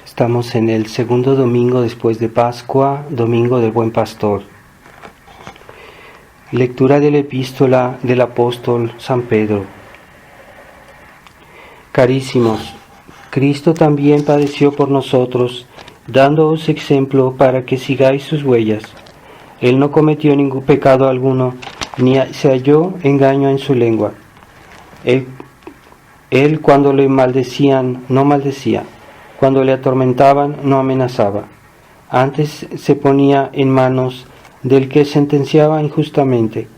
Estamos en el segundo domingo después de Pascua, domingo del Buen Pastor. Lectura de la epístola del apóstol San Pedro. Carísimos, Cristo también padeció por nosotros, dándoos ejemplo para que sigáis sus huellas. Él no cometió ningún pecado alguno, ni se halló engaño en su lengua. Él cuando le maldecían, no maldecía. Cuando le atormentaban, no amenazaba. Antes se ponía en manos del que sentenciaba injustamente.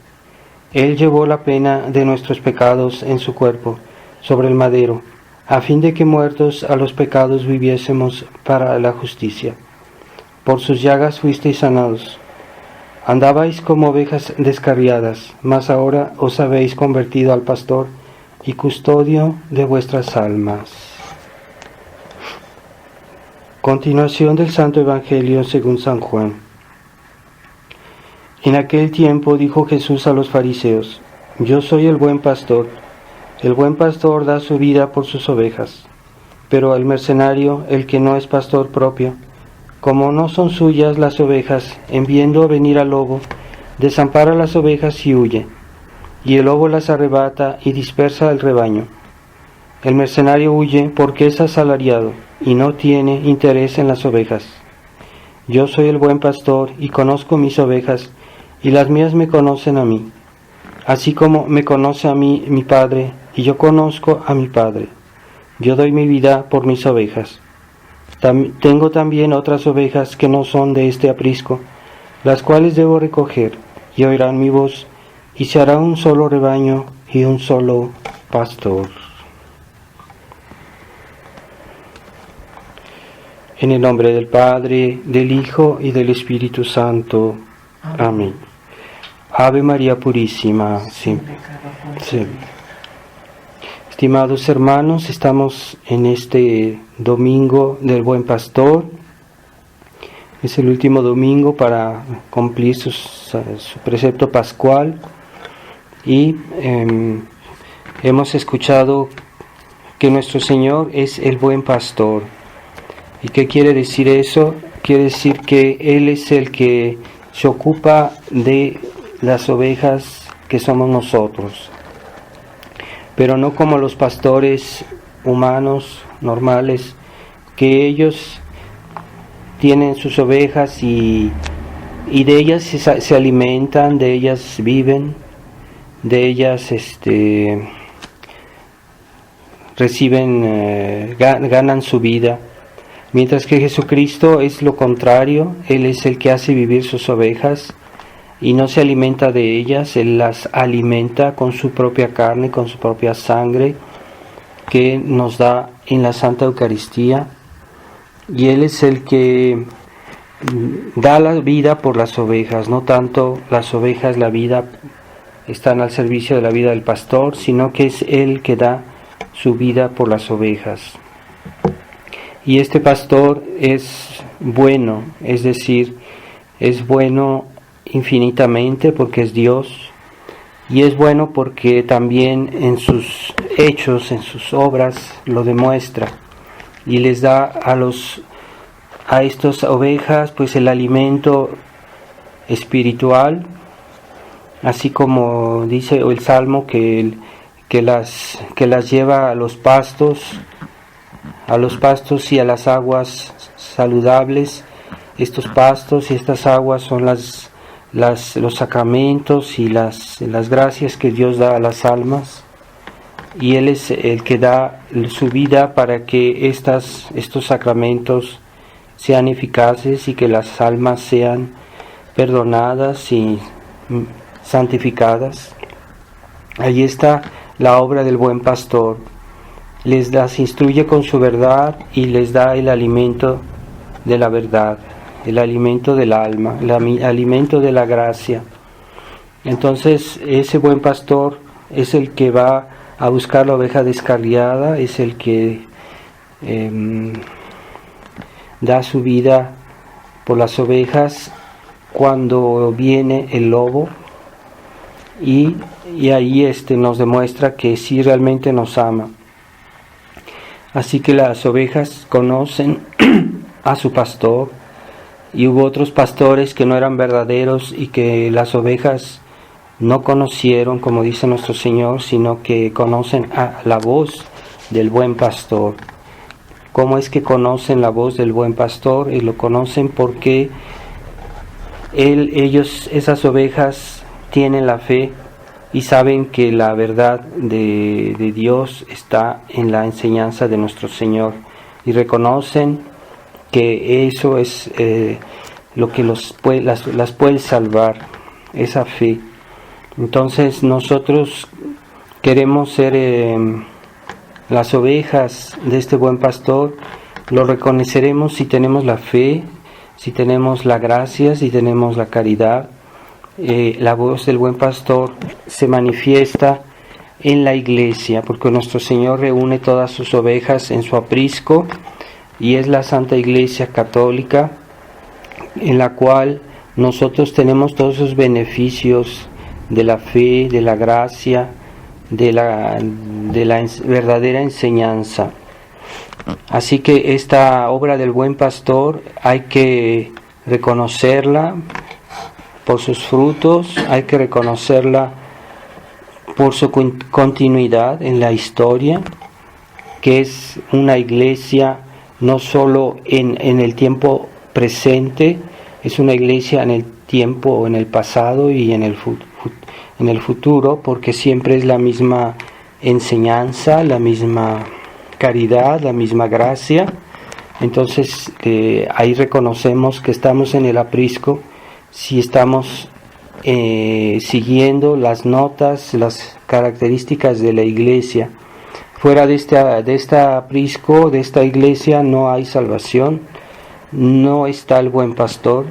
Él llevó la pena de nuestros pecados en su cuerpo, sobre el madero, a fin de que muertos a los pecados viviésemos para la justicia. Por sus llagas fuisteis sanados. Andabais como ovejas descarriadas, mas ahora os habéis convertido al pastor y custodio de vuestras almas. Continuación del Santo Evangelio según San Juan. En aquel tiempo dijo Jesús a los fariseos: Yo soy el buen pastor. El buen pastor da su vida por sus ovejas. Pero el mercenario, el que no es pastor propio, como no son suyas las ovejas, en viendo venir al lobo, desampara las ovejas y huye. Y el lobo las arrebata y dispersa el rebaño. El mercenario huye porque es asalariado y no tiene interés en las ovejas. Yo soy el buen pastor y conozco mis ovejas, y las mías me conocen a mí, así como me conoce a mí mi Padre, y yo conozco a mi Padre. Yo doy mi vida por mis ovejas. Tengo también otras ovejas que no son de este aprisco, las cuales debo recoger, y oirán mi voz, y se hará un solo rebaño y un solo pastor. En el nombre del Padre, del Hijo y del Espíritu Santo. Amén. Ave María Purísima. Sí. Estimados hermanos, estamos en este domingo del Buen Pastor. Es el último domingo para cumplir su precepto pascual y hemos escuchado que nuestro Señor es el Buen Pastor. ¿Y qué quiere decir eso? Quiere decir que Él es el que se ocupa de las ovejas que somos nosotros, pero no como los pastores humanos normales, que ellos tienen sus ovejas y de ellas se alimentan, de ellas viven, de ellas reciben, ganan su vida. Mientras que Jesucristo es lo contrario. Él es el que hace vivir sus ovejas y no se alimenta de ellas, Él las alimenta con su propia carne, con su propia sangre que nos da en la Santa Eucaristía, y Él es el que da la vida por las ovejas. No tanto las ovejas, la vida, están al servicio de la vida del pastor, sino que es Él que da su vida por las ovejas. Y este pastor es bueno, es decir, es bueno infinitamente porque es Dios, y es bueno porque también en sus hechos, en sus obras lo demuestra, y les da a estas ovejas pues el alimento espiritual, así como dice el Salmo que las lleva a los pastos y a las aguas saludables. Estos pastos y estas aguas son los sacramentos y las gracias que Dios da a las almas, y Él es el que da su vida para que estos sacramentos sean eficaces y que las almas sean perdonadas y santificadas. Allí está la obra del buen pastor. Las instruye con su verdad y les da el alimento de la verdad, el alimento del alma, el alimento de la gracia. Entonces ese buen pastor es el que va a buscar la oveja descarriada, es el que da su vida por las ovejas cuando viene el lobo, y ahí nos demuestra que sí realmente nos ama. Así que las ovejas conocen a su pastor, y hubo otros pastores que no eran verdaderos y que las ovejas no conocieron, como dice nuestro Señor, sino que conocen a la voz del buen pastor. ¿Cómo es que conocen la voz del buen pastor? Y lo conocen porque esas ovejas tienen la fe y saben que la verdad de Dios está en la enseñanza de nuestro Señor, y reconocen que eso es lo que las puede salvar, esa fe. Entonces nosotros queremos ser las ovejas de este buen pastor. Lo reconoceremos si tenemos la fe, si tenemos la gracia, si tenemos la caridad. La voz del buen pastor se manifiesta en la iglesia, porque nuestro Señor reúne todas sus ovejas en su aprisco, y es la Santa Iglesia Católica, en la cual nosotros tenemos todos esos beneficios de la fe, de la gracia, de la verdadera enseñanza. Así que esta obra del buen pastor hay que reconocerla por sus frutos, hay que reconocerla por su continuidad en la historia, que es una iglesia no solo en el tiempo presente, es una iglesia en el tiempo, en el pasado y en el futuro, porque siempre es la misma enseñanza, la misma caridad, la misma gracia. Entonces ahí reconocemos que estamos en el aprisco si estamos siguiendo las notas, las características de la iglesia. Fuera de este aprisco, de esta iglesia, no hay salvación, no está el buen pastor,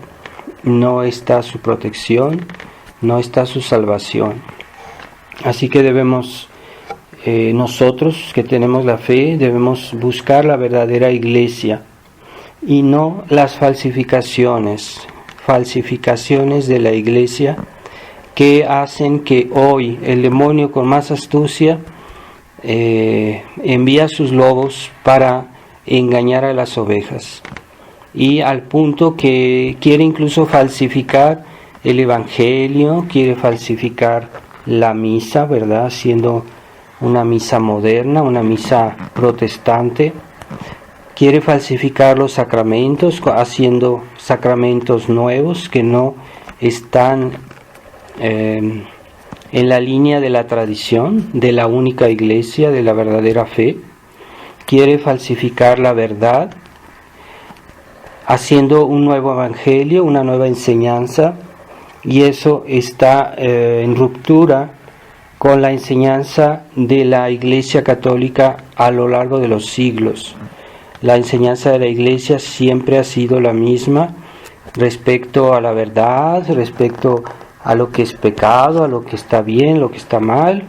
no está su protección, no está su salvación. Así que debemos, nosotros que tenemos la fe, debemos buscar la verdadera iglesia y no las falsificaciones de la iglesia, que hacen que hoy el demonio con más astucia envía sus lobos para engañar a las ovejas, y al punto que quiere incluso falsificar el evangelio, quiere falsificar la misa, ¿verdad? Haciendo una misa moderna, una misa protestante. Quiere falsificar los sacramentos, haciendo sacramentos nuevos que no están en la línea de la tradición, de la única iglesia, de la verdadera fe. Quiere falsificar la verdad, haciendo un nuevo evangelio, una nueva enseñanza, y eso está en ruptura con la enseñanza de la Iglesia Católica a lo largo de los siglos. La enseñanza de la Iglesia siempre ha sido la misma respecto a la verdad, respecto a lo que es pecado, a lo que está bien, lo que está mal.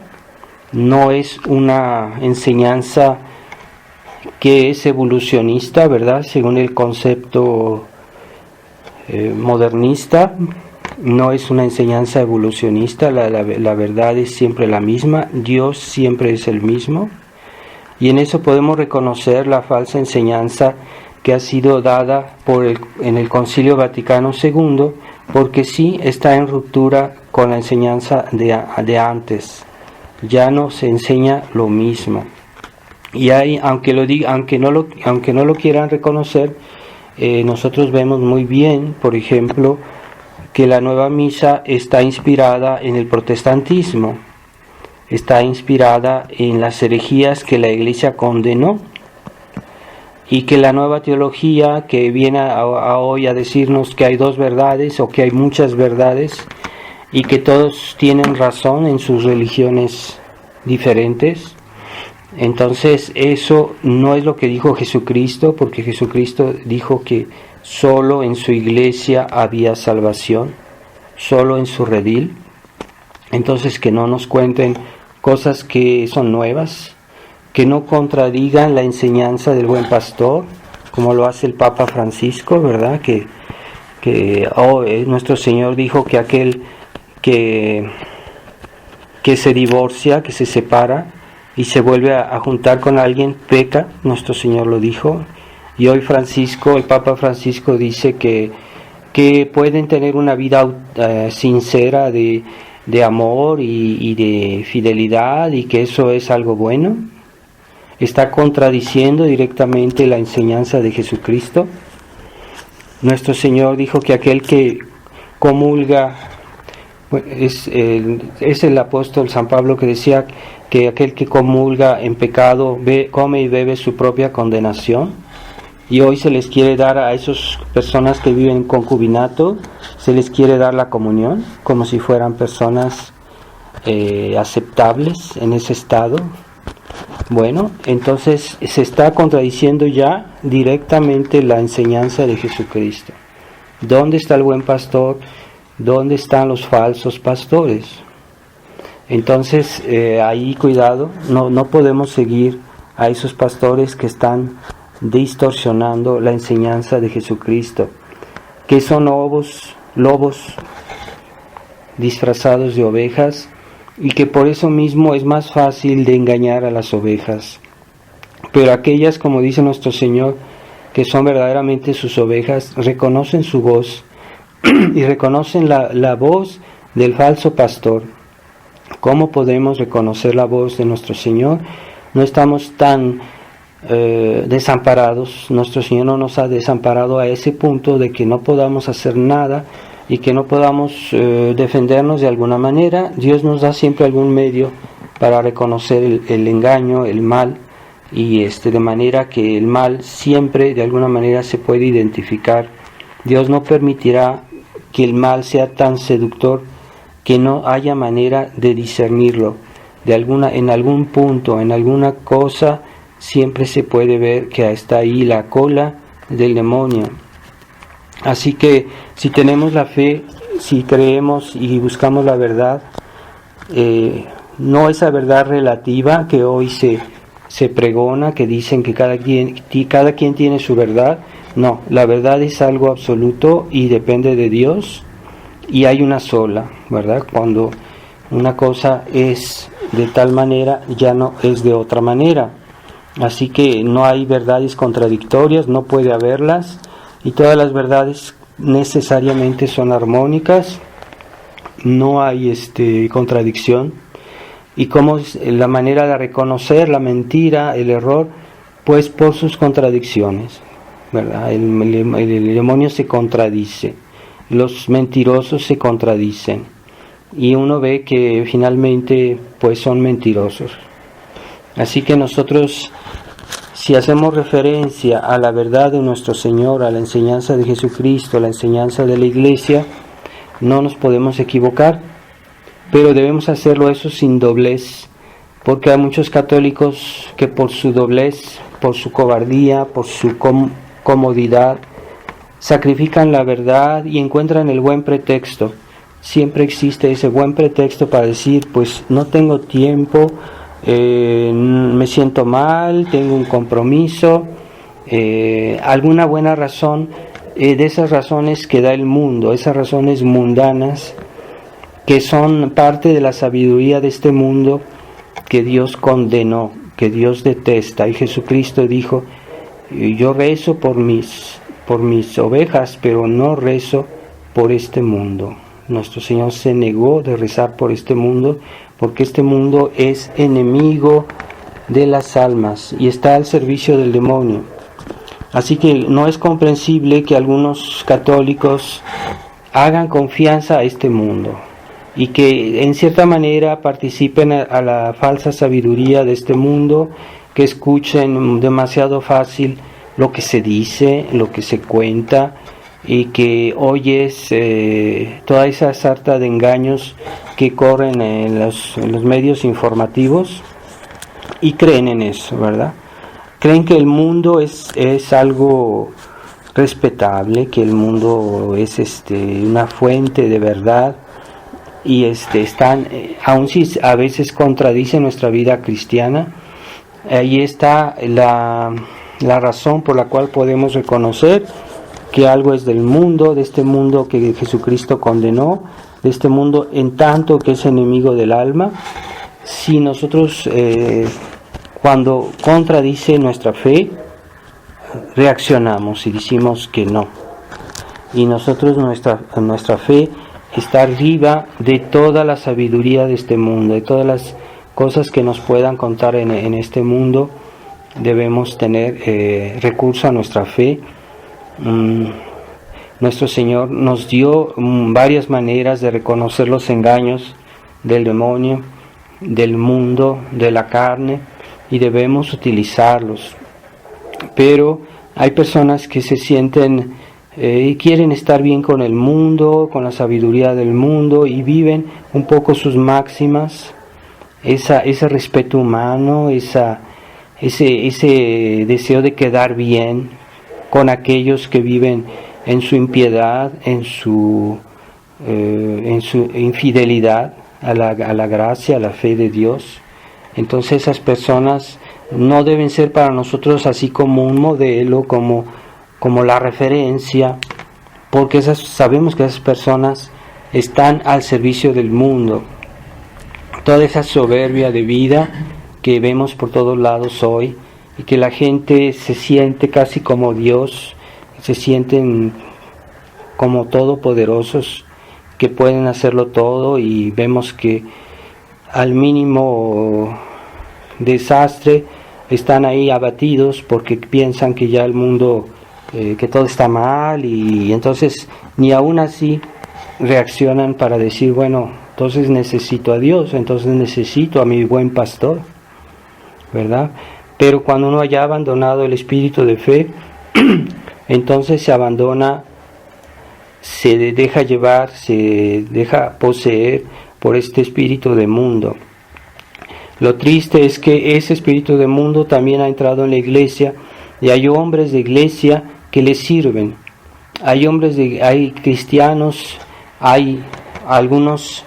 No es una enseñanza que es evolucionista, ¿verdad? Según el concepto modernista, no es una enseñanza evolucionista. La verdad es siempre la misma, Dios siempre es el mismo, y en eso podemos reconocer la falsa enseñanza que ha sido dada en el Concilio Vaticano II, porque sí está en ruptura con la enseñanza de antes. Ya no se enseña lo mismo. Y hay, aunque no lo quieran reconocer, nosotros vemos muy bien, por ejemplo, que la nueva misa está inspirada en el protestantismo, está inspirada en las herejías que la Iglesia condenó, y que la nueva teología que viene hoy a decirnos que hay dos verdades o que hay muchas verdades y que todos tienen razón en sus religiones diferentes. Entonces eso no es lo que dijo Jesucristo, porque Jesucristo dijo que solo en su iglesia había salvación, solo en su redil. Entonces que no nos cuenten cosas que son nuevas, que no contradigan la enseñanza del buen pastor, como lo hace el Papa Francisco, ¿verdad? Que nuestro Señor dijo que aquel que se divorcia, que se separa, y se vuelve a juntar con alguien, peca, nuestro Señor lo dijo. Y hoy Francisco, el Papa Francisco dice que pueden tener una vida sincera de amor y de fidelidad, y que eso es algo bueno. Está contradiciendo directamente la enseñanza de Jesucristo. Nuestro Señor dijo que aquel que comulga, es el apóstol San Pablo que decía que aquel que comulga en pecado come y bebe su propia condenación. Y hoy se les quiere dar a esas personas que viven en concubinato, se les quiere dar la comunión como si fueran personas aceptables en ese estado. Bueno, entonces se está contradiciendo ya directamente la enseñanza de Jesucristo. ¿Dónde está el buen pastor? ¿Dónde están los falsos pastores? Entonces ahí cuidado, no podemos seguir a esos pastores que están distorsionando la enseñanza de Jesucristo, que son lobos disfrazados de ovejas, y que por eso mismo es más fácil de engañar a las ovejas. Pero aquellas, como dice nuestro Señor, que son verdaderamente sus ovejas, reconocen su voz y reconocen la voz del falso pastor. ¿Cómo podemos reconocer la voz de nuestro Señor? No estamos tan desamparados. Nuestro Señor no nos ha desamparado a ese punto de que no podamos hacer nada y que no podamos defendernos de alguna manera. Dios nos da siempre algún medio para reconocer el engaño, el mal, y de manera que el mal siempre de alguna manera se puede identificar. Dios no permitirá que el mal sea tan seductor que no haya manera de discernirlo. En algún punto, en alguna cosa, siempre se puede ver que está ahí la cola del demonio. Así que si tenemos la fe, si creemos y buscamos la verdad, no esa verdad relativa que hoy se pregona, que dicen que cada quien tiene su verdad. No, la verdad es algo absoluto y depende de Dios, y hay una sola, ¿verdad? Cuando una cosa es de tal manera, ya no es de otra manera. Así que no hay verdades contradictorias, no puede haberlas, y todas las verdades necesariamente son armónicas, no hay contradicción. Y cómo es la manera de reconocer la mentira, el error, pues por sus contradicciones, ¿verdad? El demonio se contradice, los mentirosos se contradicen, y uno ve que finalmente pues son mentirosos. Así que nosotros, si hacemos referencia a la verdad de nuestro Señor, a la enseñanza de Jesucristo, a la enseñanza de la Iglesia, no nos podemos equivocar, pero debemos hacerlo eso sin doblez, porque hay muchos católicos que por su doblez, por su cobardía, por su comodidad, sacrifican la verdad y encuentran el buen pretexto. Siempre existe ese buen pretexto para decir, pues no tengo tiempo, me siento mal, tengo un compromiso, alguna buena razón, de esas razones que da el mundo, esas razones mundanas que son parte de la sabiduría de este mundo que Dios condenó, que Dios detesta. Y Jesucristo dijo, yo rezo por mis ovejas, pero no rezo por este mundo. Nuestro Señor se negó de rezar por este mundo, porque este mundo es enemigo de las almas y está al servicio del demonio. Así que no es comprensible que algunos católicos hagan confianza a este mundo y que en cierta manera participen a la falsa sabiduría de este mundo, que escuchen demasiado fácil lo que se dice, lo que se cuenta, y que oyes toda esa sarta de engaños que corren en los medios informativos, y creen en eso, ¿verdad? Creen que el mundo es algo respetable, que el mundo es una fuente de verdad, y están, aun si a veces contradice nuestra vida cristiana, ahí está la razón por la cual podemos reconocer que algo es del mundo, de este mundo que Jesucristo condenó, de este mundo en tanto que es enemigo del alma. Si nosotros cuando contradice nuestra fe, reaccionamos y decimos que no. Y nosotros, nuestra fe está arriba de toda la sabiduría de este mundo, de todas las cosas que nos puedan contar en este mundo. Debemos tener recurso a nuestra fe. Nuestro Señor nos dio varias maneras de reconocer los engaños del demonio, del mundo, de la carne, y debemos utilizarlos. Pero hay personas que se sienten y quieren estar bien con el mundo, con la sabiduría del mundo, y viven un poco sus máximas, ese respeto humano, ese deseo de quedar bien con aquellos que viven en su impiedad, en su infidelidad a la gracia, a la fe de Dios. Entonces esas personas no deben ser para nosotros así como un modelo, como la referencia, porque sabemos que esas personas están al servicio del mundo. Toda esa soberbia de vida que vemos por todos lados hoy, y que la gente se siente casi como Dios, se sienten como todopoderosos, que pueden hacerlo todo, y vemos que al mínimo desastre están ahí abatidos porque piensan que ya el mundo, que todo está mal, y entonces ni aún así reaccionan para decir, bueno, entonces necesito a Dios, entonces necesito a mi buen pastor, ¿verdad? Pero cuando uno haya abandonado el espíritu de fe, entonces se abandona, se deja llevar, se deja poseer por este espíritu de mundo. Lo triste es que ese espíritu de mundo también ha entrado en la iglesia, y hay hombres de iglesia que le sirven. Hay cristianos, hay algunos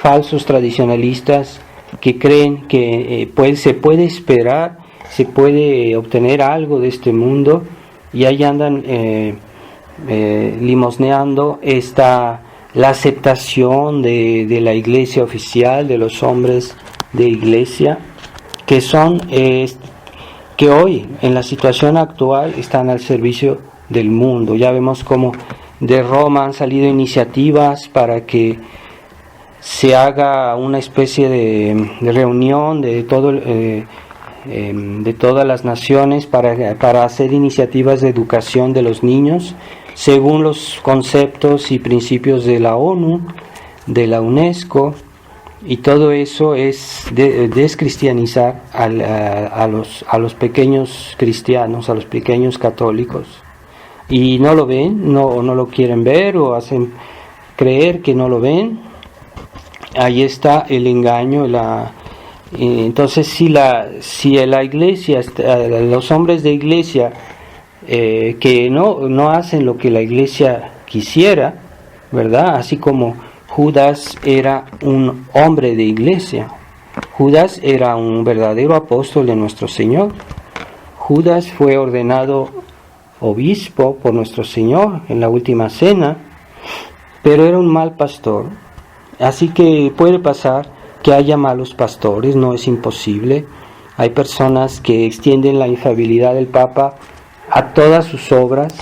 falsos tradicionalistas que creen que se puede esperar, se puede obtener algo de este mundo, y ahí andan limosneando la aceptación de la iglesia oficial, de los hombres de iglesia, que hoy en la situación actual están al servicio del mundo. Ya vemos cómo de Roma han salido iniciativas para que se haga una especie de reunión de todas las naciones para hacer iniciativas de educación de los niños según los conceptos y principios de la ONU, de la UNESCO, y todo eso es descristianizar a los pequeños cristianos, a los pequeños católicos, y no lo ven, no lo quieren ver, o hacen creer que no lo ven. Ahí está el engaño. Entonces si la iglesia, los hombres de iglesia que no hacen lo que la iglesia quisiera, ¿verdad? Así como Judas era un hombre de iglesia, Judas era un verdadero apóstol de nuestro Señor. Judas fue ordenado obispo por nuestro Señor en la última cena, pero era un mal pastor. Así que puede pasar que haya malos pastores, no es imposible. Hay personas que extienden la infalibilidad del Papa a todas sus obras,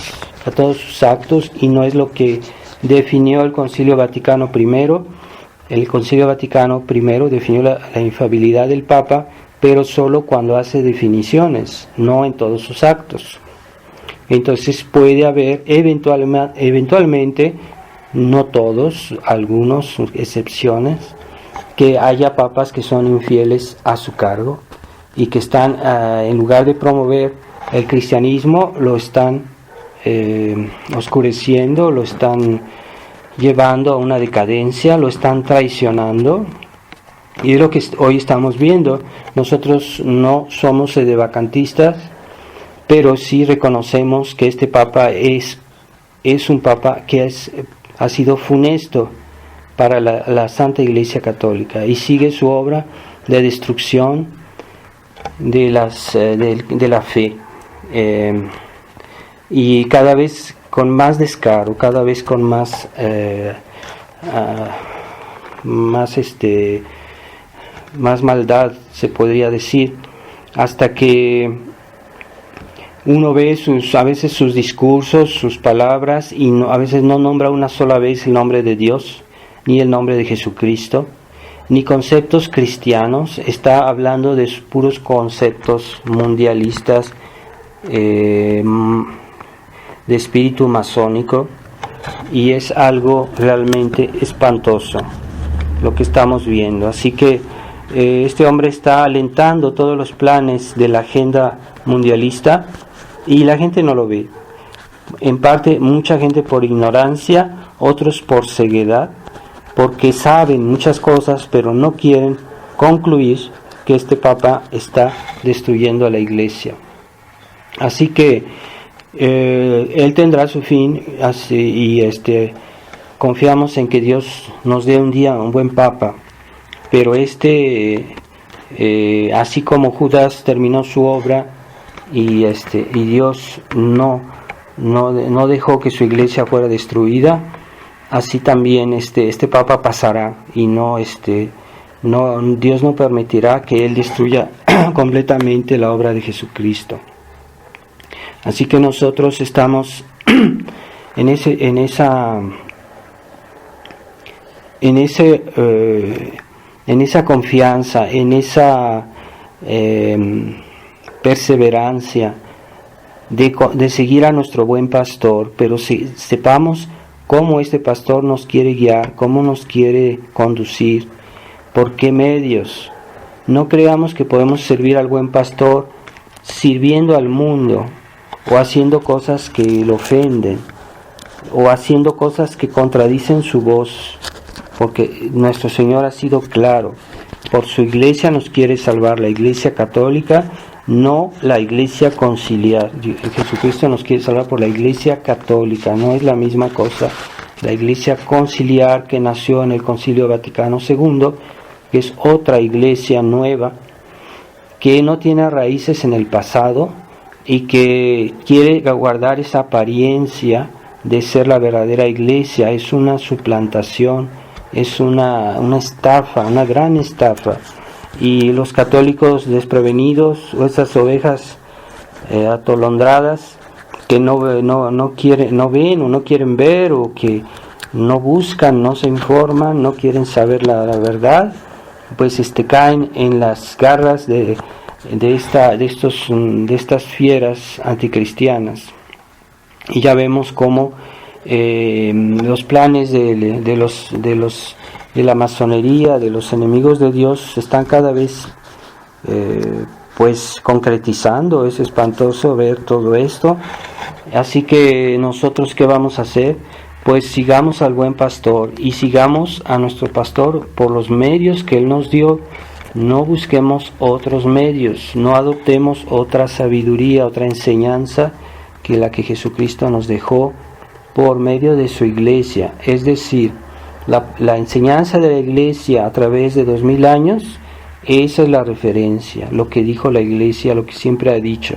a todos sus actos, y no es lo que definió el Concilio Vaticano I. El Concilio Vaticano I definió la infalibilidad del Papa, pero solo cuando hace definiciones, no en todos sus actos. Entonces puede haber eventualmente, no todos, algunos excepciones, que haya papas que son infieles a su cargo y que están, en lugar de promover el cristianismo, lo están oscureciendo, lo están llevando a una decadencia, lo están traicionando. Y es lo que hoy estamos viendo. Nosotros no somos sedevacantistas, pero sí reconocemos que este papa es un papa que ha sido funesto para la Santa Iglesia Católica, y sigue su obra de destrucción de la fe, y cada vez con más descaro, cada vez con más maldad, se podría decir. hasta que uno ve a veces sus discursos, sus palabras, y a veces no nombra una sola vez el nombre de Dios, ni el nombre de Jesucristo, ni conceptos cristianos. Está hablando de puros conceptos mundialistas, de espíritu masónico, y es algo realmente espantoso lo que estamos viendo. Así que este hombre está alentando todos los planes de la agenda mundialista y la gente no lo ve. En parte mucha gente por ignorancia, otros por ceguedad, porque saben muchas cosas pero no quieren concluir que este Papa está destruyendo a la Iglesia. Así que él tendrá su fin, y confiamos en que Dios nos dé un día un buen Papa, pero así como Judas terminó su obra y Dios no dejó que su iglesia fuera destruida, así también este Papa pasará, y Dios no permitirá que él destruya completamente la obra de Jesucristo. Así que nosotros estamos en esa confianza, en esa perseverancia de seguir a nuestro buen pastor, pero sepamos cómo este pastor nos quiere guiar, cómo nos quiere conducir, por qué medios. No creamos que podemos servir al buen pastor sirviendo al mundo, o haciendo cosas que lo ofenden, o haciendo cosas que contradicen su voz, porque nuestro Señor ha sido claro: por su iglesia nos quiere salvar, la iglesia católica, no la iglesia conciliar. Jesucristo nos quiere salvar por la iglesia católica, no es la misma cosa. La iglesia conciliar, que nació en el Concilio Vaticano II, que es otra iglesia nueva, que no tiene raíces en el pasado y que quiere guardar esa apariencia de ser la verdadera iglesia. Es una suplantación, es una estafa, una gran estafa. Y los católicos desprevenidos, o esas ovejas atolondradas, que no ven o no quieren ver, o que no buscan, no se informan, no quieren saber la verdad, pues caen en las garras de estas fieras anticristianas. Y ya vemos cómo los planes de la masonería, de los enemigos de Dios, se están cada vez pues concretizando. Es espantoso ver todo esto. Así que nosotros, ¿qué vamos a hacer? Pues sigamos al buen pastor, y sigamos a nuestro pastor por los medios que él nos dio. No busquemos otros medios, no adoptemos otra sabiduría, otra enseñanza que la que Jesucristo nos dejó por medio de su iglesia. Es decir, la enseñanza de la iglesia a través de 2000 años, esa es la referencia, lo que dijo la iglesia, lo que siempre ha dicho.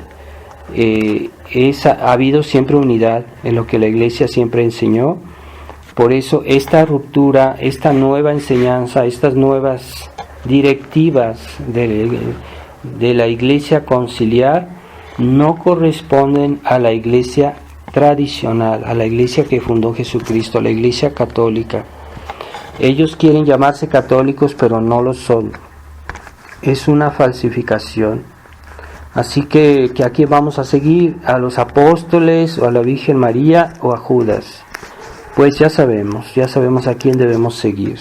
Ha habido siempre unidad en lo que la iglesia siempre enseñó. Por eso esta ruptura, esta nueva enseñanza, estas nuevas directivas de la iglesia conciliar no corresponden a la iglesia tradicional, a la iglesia que fundó Jesucristo, la iglesia católica. Ellos quieren llamarse católicos, pero no lo son. Es una falsificación. Así que aquí vamos a seguir a los apóstoles, o a la Virgen María, o a Judas. Pues ya sabemos a quién debemos seguir.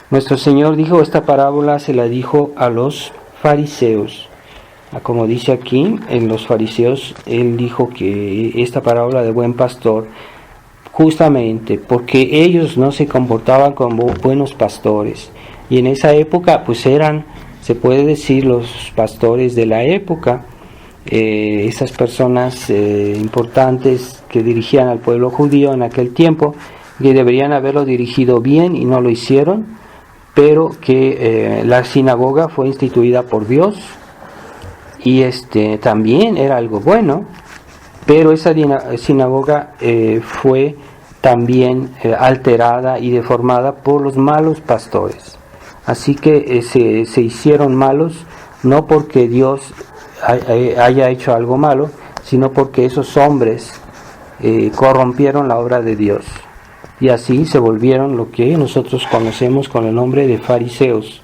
Nuestro Señor dijo esta parábola, se la dijo a los fariseos. Como dice aquí, en los fariseos, Él dijo que esta parábola de buen pastor, justamente porque ellos no se comportaban como buenos pastores. Y en esa época, pues eran, se puede decir, los pastores de la época, esas personas importantes que dirigían al pueblo judío en aquel tiempo, que deberían haberlo dirigido bien y no lo hicieron, pero que la sinagoga fue instituida por Dios, y también era algo bueno, pero esa sinagoga fue también alterada y deformada por los malos pastores. Así que se hicieron malos, no porque Dios haya hecho algo malo, sino porque esos hombres corrompieron la obra de Dios. Y así se volvieron lo que nosotros conocemos con el nombre de fariseos.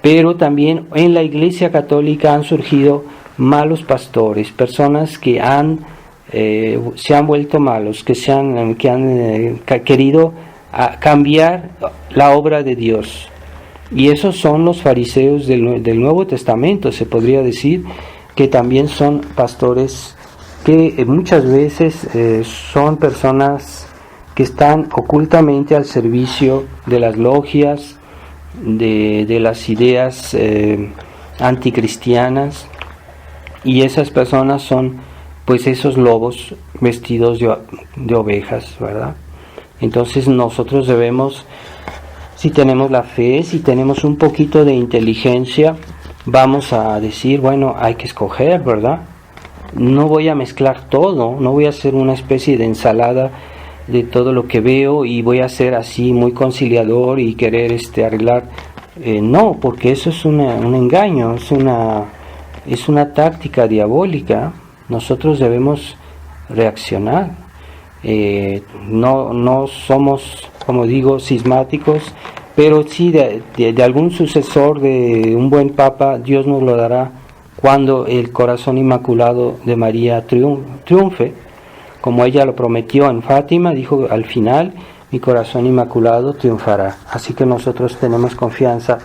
Pero también en la Iglesia Católica han surgido malos pastores, personas que se han vuelto malos, que han querido cambiar la obra de Dios. Y esos son los fariseos del Nuevo Testamento, se podría decir, que también son pastores que muchas veces son personas que están ocultamente al servicio de las logias, de las ideas anticristianas, y esas personas son pues esos lobos vestidos de ovejas, ¿verdad? Entonces nosotros debemos, si tenemos la fe, si tenemos un poquito de inteligencia, vamos a decir, bueno, hay que escoger, ¿verdad? No voy a mezclar todo, no voy a hacer una especie de ensalada de todo lo que veo y voy a ser así muy conciliador y querer arreglar. No, porque eso es un engaño, es una táctica diabólica. Nosotros debemos reaccionar. No somos, como digo, cismáticos, pero sí de algún sucesor de un buen papa, Dios nos lo dará cuando el corazón inmaculado de María triunfe, como ella lo prometió en Fátima. Dijo al final, mi corazón inmaculado triunfará. Así que nosotros tenemos confianza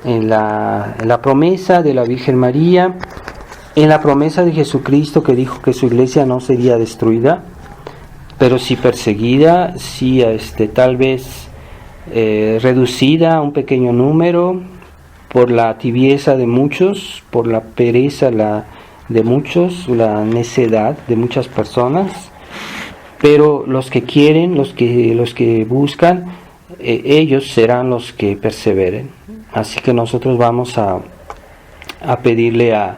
en la promesa de la Virgen María, en la promesa de Jesucristo, que dijo que su iglesia no sería destruida, pero sí perseguida, sí tal vez reducida a un pequeño número por la tibieza de muchos, por la pereza de muchos, la necedad de muchas personas. Pero los que quieren, los que buscan, ellos serán los que perseveren. Así que nosotros vamos a pedirle a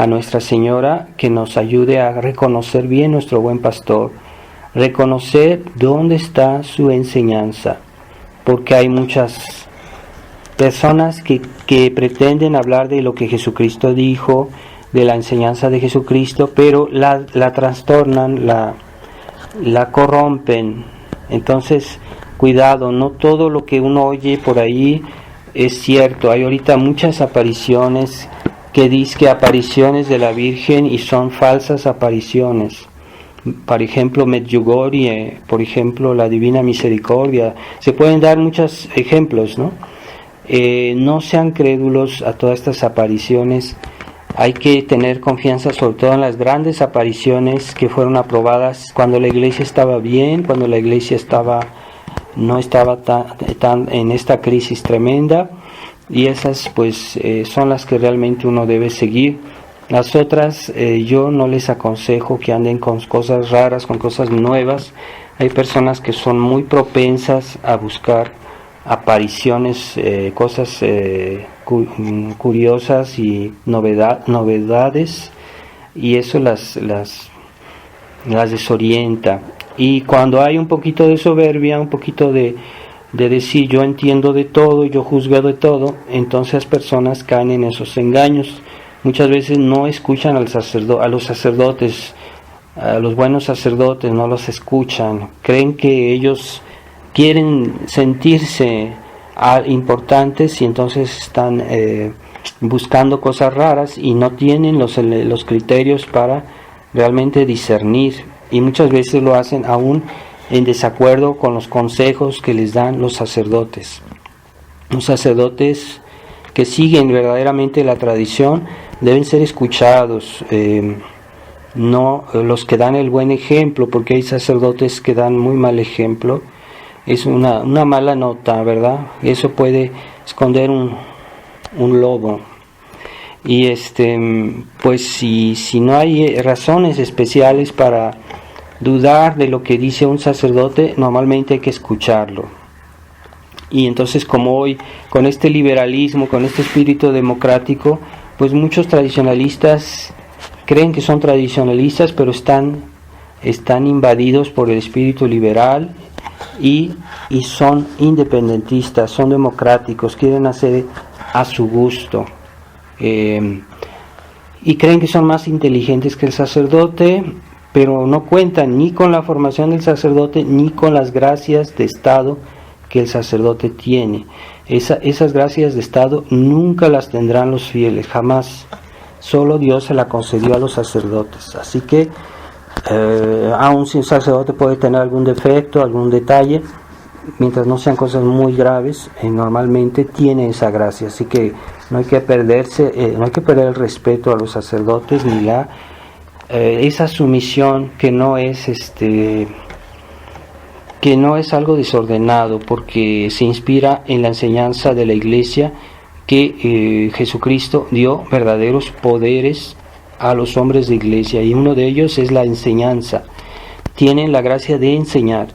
Nuestra Señora que nos ayude a reconocer bien nuestro buen pastor, reconocer dónde está su enseñanza, porque hay muchas personas que pretenden hablar de lo que Jesucristo dijo, de la enseñanza de Jesucristo, pero la trastornan, la corrompen. Entonces, cuidado, no todo lo que uno oye por ahí es cierto. Hay ahorita muchas apariciones que dicen que apariciones de la Virgen y son falsas apariciones. Por ejemplo, Medjugorje, por ejemplo, la Divina Misericordia. Se pueden dar muchos ejemplos, ¿no? No sean crédulos a todas estas apariciones. Hay que tener confianza sobre todo en las grandes apariciones que fueron aprobadas cuando la iglesia estaba bien, cuando la iglesia no estaba tan en esta crisis tremenda, y esas pues son las que realmente uno debe seguir. Las otras yo no les aconsejo que anden con cosas raras, con cosas nuevas. Hay personas que son muy propensas a buscar apariciones, cosas curiosas y novedades, y eso las desorienta. Y cuando hay un poquito de soberbia, un poquito de decir yo entiendo de todo, yo juzgo de todo, entonces las personas caen en esos engaños. Muchas veces no escuchan a los sacerdotes, a los buenos sacerdotes no los escuchan, creen que ellos quieren sentirse importantes y entonces están buscando cosas raras y no tienen los criterios para realmente discernir, y muchas veces lo hacen aún en desacuerdo con los consejos que les dan los sacerdotes. Los sacerdotes que siguen verdaderamente la tradición deben ser escuchados, no los que dan el buen ejemplo, porque hay sacerdotes que dan muy mal ejemplo. Es una mala nota, ¿verdad? Eso puede esconder un lobo. Y pues si no hay razones especiales para dudar de lo que dice un sacerdote, normalmente hay que escucharlo. Y entonces, como hoy, con este liberalismo, con este espíritu democrático, pues muchos tradicionalistas creen que son tradicionalistas, pero están invadidos por el espíritu liberal y son independentistas, son democráticos, quieren hacer a su gusto. y creen que son más inteligentes que el sacerdote, pero no cuentan ni con la formación del sacerdote ni con las gracias de estado que el sacerdote tiene. Esas gracias de estado nunca las tendrán los fieles, jamás. Solo Dios se la concedió a los sacerdotes. Así que aun si un sacerdote puede tener algún defecto, algún detalle, mientras no sean cosas muy graves, normalmente tiene esa gracia. Así que no hay que perderse, no hay que perder el respeto a los sacerdotes ni esa sumisión que no es algo desordenado, porque se inspira en la enseñanza de la Iglesia que Jesucristo dio verdaderos poderes a los hombres de Iglesia, y uno de ellos es la enseñanza. Tienen la gracia de enseñar.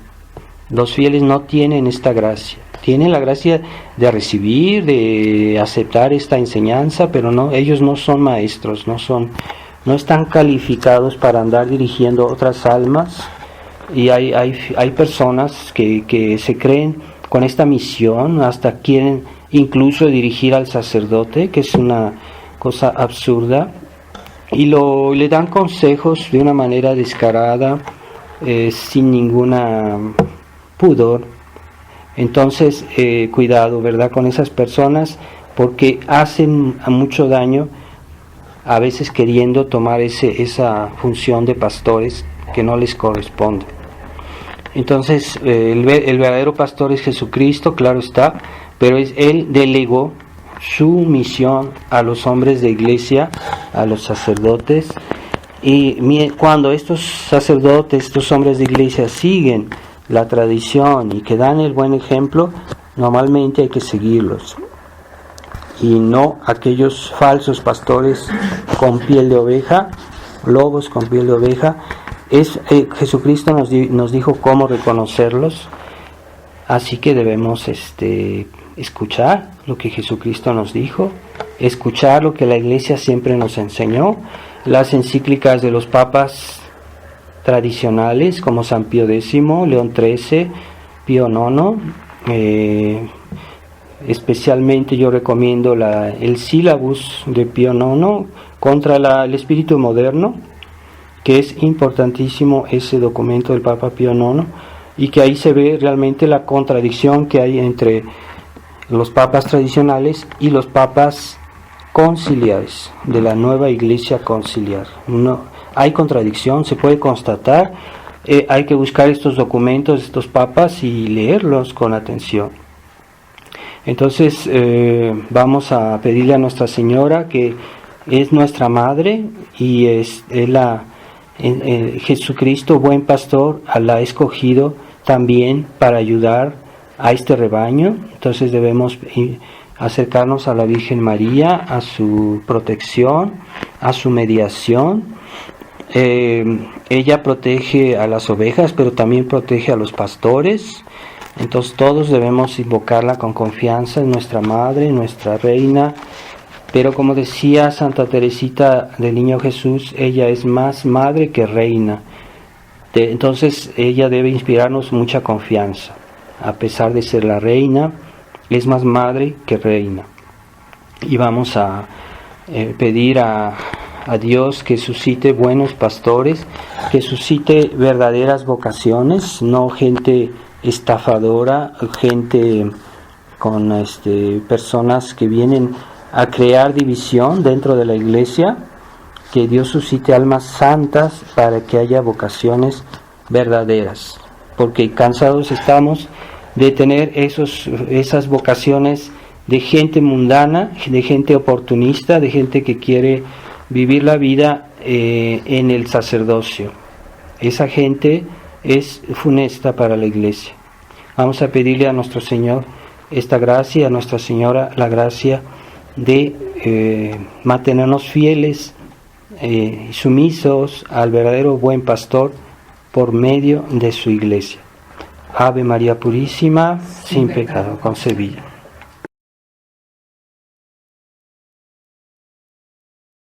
Los fieles no tienen esta gracia. Tienen la gracia de recibir, de aceptar esta enseñanza, pero no, ellos no son maestros, no están calificados para andar dirigiendo otras almas. Y hay personas que se creen con esta misión, hasta quieren incluso dirigir al sacerdote, que es una cosa absurda, y le dan consejos de una manera descarada, sin ninguna pudor. Entonces, cuidado, ¿verdad?, con esas personas, porque hacen mucho daño, a veces queriendo tomar esa función de pastores que no les corresponde. Entonces, el verdadero pastor es Jesucristo, claro está, pero Él delegó su misión a los hombres de Iglesia, a los sacerdotes, y cuando estos sacerdotes, estos hombres de Iglesia siguen la tradición y que dan el buen ejemplo, normalmente hay que seguirlos, y no aquellos falsos pastores con piel de oveja, lobos con piel de oveja. Jesucristo nos dijo cómo reconocerlos, así que debemos escuchar lo que Jesucristo nos dijo, escuchar lo que la Iglesia siempre nos enseñó, las encíclicas de los papas tradicionales como San Pío X, León XIII, Pío IX. Especialmente yo recomiendo el sílabus de Pío IX contra el espíritu moderno, que es importantísimo ese documento del Papa Pío IX, y que ahí se ve realmente la contradicción que hay entre los papas tradicionales y los papas conciliares, de la nueva Iglesia conciliar. No, hay contradicción, se puede constatar, hay que buscar estos documentos de estos papas y leerlos con atención. Entonces vamos a pedirle a Nuestra Señora, que es nuestra Madre y es Jesucristo, buen pastor, la ha escogido también para ayudar a este rebaño. Entonces debemos acercarnos a la Virgen María, a su protección, a su mediación. Ella protege a las ovejas, pero también protege a los pastores. Entonces todos debemos invocarla con confianza, en nuestra Madre, nuestra Reina. Pero como decía Santa Teresita del Niño Jesús, ella es más madre que reina. Entonces ella debe inspirarnos mucha confianza. A pesar de ser la reina, es más madre que reina. Y vamos a pedir a Dios que suscite buenos pastores, que suscite verdaderas vocaciones, no gente estafadora, gente con personas que vienen a crear división dentro de la Iglesia. Que Dios suscite almas santas para que haya vocaciones verdaderas, porque cansados estamos de tener esas vocaciones de gente mundana, de gente oportunista, de gente que quiere vivir la vida en el sacerdocio. Esa gente es funesta para la Iglesia. Vamos a pedirle a nuestro Señor esta gracia, a Nuestra Señora la gracia de mantenernos fieles, sumisos al verdadero buen pastor por medio de su Iglesia. Ave María Purísima, sin pecado concebida.